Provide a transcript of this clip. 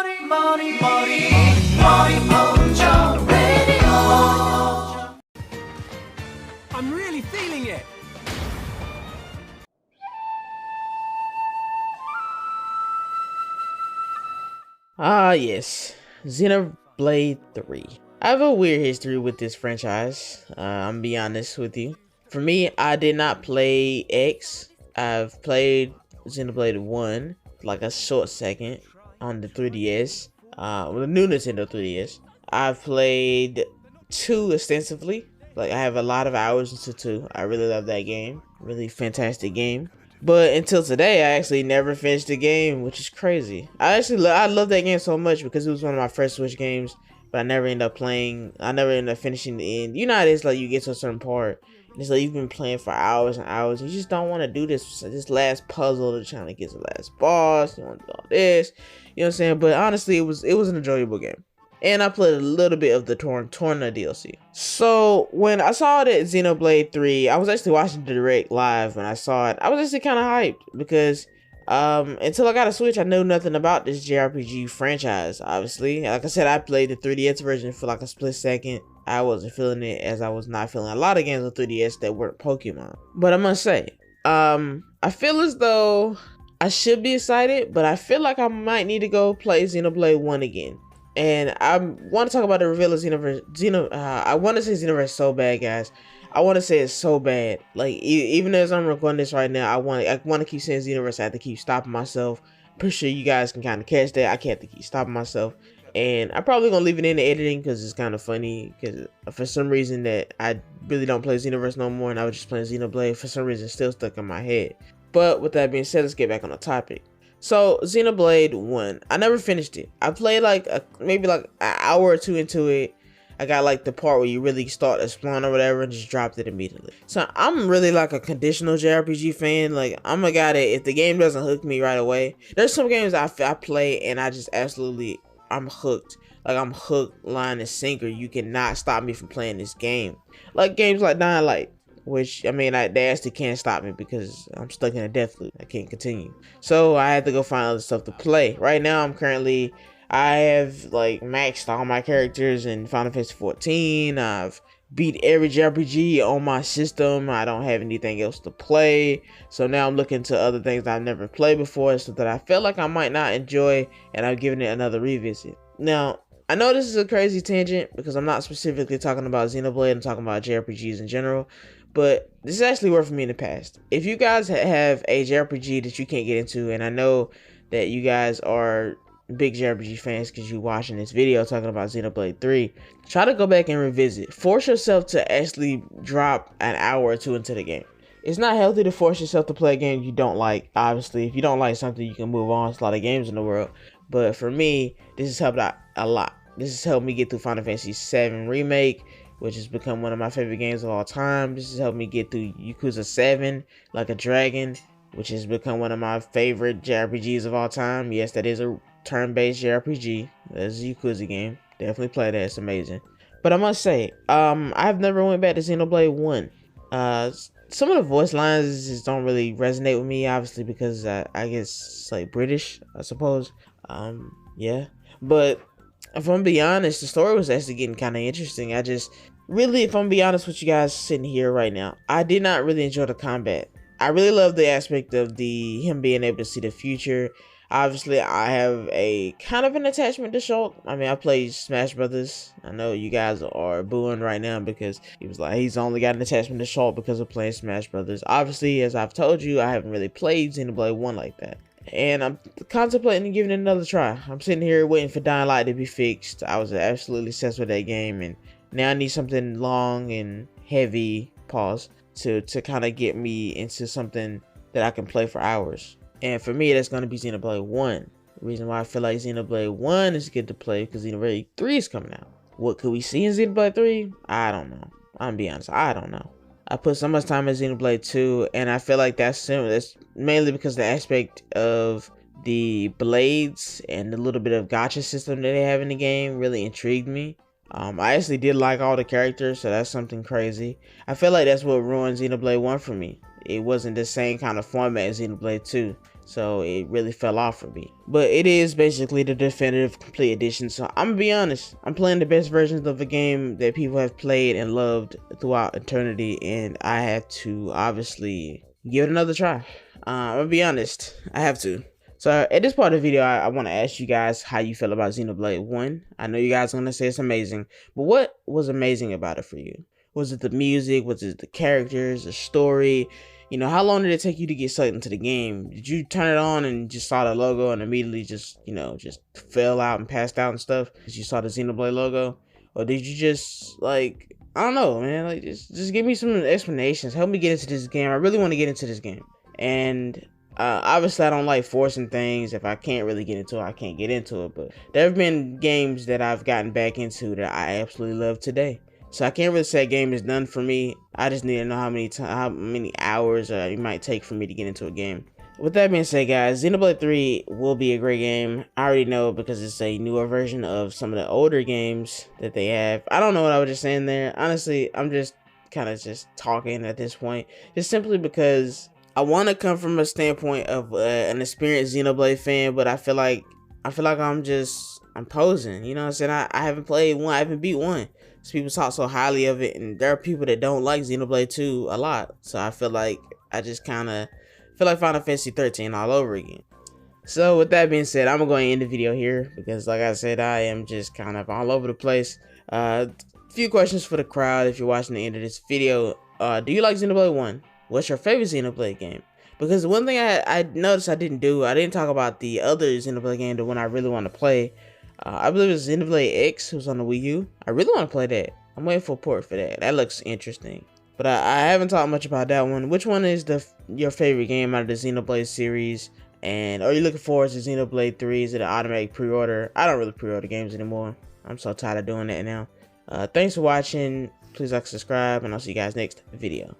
I'm really feeling it. Ah, yes, Xenoblade 3. I have a weird history with this franchise. I'm gonna be honest with you. For me, I did not play X. I've played Xenoblade 1, like a short second, on the 3DS. The new Nintendo 3DS. I've played 2 extensively. Like, I have a lot of hours into 2. I really love that game. Really fantastic game. But until today, I actually never finished the game, which is crazy. I love that game so much because it was one of my first Switch games, but I never ended up playing. I never ended up finishing the end. You know how it is, like you get to a certain part, and it's like you've been playing for hours and hours. You just don't want to do this last puzzle to trying to get to the last boss. You want to do all this, you know what I'm saying? But honestly, it was an enjoyable game. And I played a little bit of the Torna DLC. So when I saw that Xenoblade 3, I was actually watching the Direct live when I saw it. I was actually kind of hyped because until I got a Switch, I knew nothing about this JRPG franchise, obviously. Like I said, I played the 3DS version for like a split second. I wasn't feeling it as I was not feeling a lot of games on 3DS that weren't Pokemon. But I must say, I feel as though I should be excited, but I feel like I might need to go play Xenoblade 1 again. And I want to talk about the reveal of Xenoverse. I want to say Xenoverse so bad, guys. I want to say it's so bad. Like even as I'm recording this right now, I want to keep saying Xenoverse. I have to keep stopping myself. Pretty sure you guys can kind of catch that. I can't keep stopping myself, and I'm probably gonna leave it in the editing because it's kind of funny. Because for some reason that I really don't play Xenoverse no more, and I was just playing Xenoblade. For some reason, it's still stuck in my head. But with that being said, let's get back on the topic. So Xenoblade 1, I never finished it. I played like maybe like an hour or 2 into it. I got like the part where you really start exploring or whatever and just dropped it immediately. So I'm really like a conditional JRPG fan. Like I'm a guy that if the game doesn't hook me right away, there's some games I play and I just I'm hooked. Like I'm hooked, line and sinker. You cannot stop me from playing this game. Like games like Dying Light. Which, I mean, they actually can't stop me because I'm stuck in a death loop. I can't continue. So I had to go find other stuff to play. Right now, I have like maxed all my characters in Final Fantasy 14. I've beat every JRPG on my system. I don't have anything else to play. So now I'm looking to other things I've never played before, so that I felt like I might not enjoy, and I've given it another revisit. Now, I know this is a crazy tangent because I'm not specifically talking about Xenoblade. I'm talking about JRPGs in general. But this is actually worked for me in the past. If you guys have a JRPG that you can't get into, and I know that you guys are big JRPG fans because you're watching this video talking about Xenoblade 3, try to go back and revisit. Force yourself to actually drop an hour or 2 into the game. It's not healthy to force yourself to play a game you don't like. Obviously, if you don't like something, you can move on. There's a lot of games in the world. But for me, this has helped out a lot. This has helped me get through Final Fantasy 7 Remake, which has become one of my favorite games of all time. This has helped me get through Yakuza 7, Like a Dragon, which has become one of my favorite JRPGs of all time. Yes, that is a turn-based JRPG. That's a Yakuza game. Definitely play that. It's amazing. But I must say, I've never went back to Xenoblade 1. Some of the voice lines just don't really resonate with me, obviously, because I guess it's like British, I suppose. Yeah. But if I'm gonna be honest, the story was actually getting kind of interesting. Really, if I'm gonna be honest with you guys sitting here right now, I did not really enjoy the combat. I really love the aspect of him being able to see the future. Obviously, I have a kind of an attachment to Shulk. I mean, I played Smash Brothers. I know you guys are booing right now because he's only got an attachment to Shulk because of playing Smash Brothers. Obviously, as I've told you, I haven't really played Xenoblade 1 like that. And I'm contemplating giving it another try. I'm sitting here waiting for Dying Light to be fixed. I was absolutely obsessed with that game, and now I need something long and heavy, to kind of get me into something that I can play for hours. And for me, that's going to be Xenoblade 1. The reason why I feel like Xenoblade 1 is good to play because Xenoblade 3 is coming out. What could we see in Xenoblade 3? I don't know. I'm going to be honest. I don't know. I put so much time in Xenoblade 2, and I feel like that's mainly because the aspect of the blades and the little bit of gacha system that they have in the game really intrigued me. I actually did like all the characters, so that's something crazy. I feel like that's what ruined Xenoblade 1 for me. It wasn't the same kind of format as Xenoblade 2. so it really fell off for me. But it is basically the definitive complete edition, so I'm gonna be honest, I'm playing the best versions of a game that people have played and loved throughout eternity, and I have to obviously give it another try. I'm gonna be honest, I have to. So at this part of the video, I want to ask you guys how you feel about Xenoblade 1. I know you guys are going to say it's amazing, but what was amazing about it for you? Was it the music? Was it the characters, the story? You know, how long did it take you to get sucked into the game? Did you turn it on and just saw the logo and immediately just, you know, just fell out and passed out and stuff because you saw the Xenoblade logo? Or did you just, like, I don't know, man, like, just give me some explanations. Help me get into this game. I really want to get into this game. And obviously I don't like forcing things. If I can't really get into it, I can't get into it. But there have been games that I've gotten back into that I absolutely love today. So I can't really say a game is done for me. I just need to know how many hours it might take for me to get into a game. With that being said, guys, Xenoblade 3 will be a great game. I already know because it's a newer version of some of the older games that they have. I don't know what I was just saying there. Honestly, I'm just kind of just talking at this point. Just simply because I want to come from a standpoint of an experienced Xenoblade fan, but I feel like I'm posing, you know what I'm saying? I haven't played one, I haven't beat one. So people talk so highly of it, and there are people that don't like Xenoblade 2 a lot. So I feel like I just kind of feel like Final Fantasy 13 all over again. So with that being said, I'm gonna go and end the video here because, like I said, I am just kind of all over the place. Few questions for the crowd if you're watching the end of this video. Do you like Xenoblade 1? What's your favorite Xenoblade game? Because one thing I noticed I didn't talk about the other Xenoblade game, the one I really want to play. I believe it's Xenoblade X, who's on the Wii U. I really want to play that. I'm waiting for a port for that. That looks interesting. But I haven't talked much about that one. Which one is your favorite game out of the Xenoblade series? And are you looking forward to Xenoblade 3? Is it an automatic pre-order? I don't really pre-order games anymore. I'm so tired of doing that now. Thanks for watching. Please like, subscribe, and I'll see you guys next video.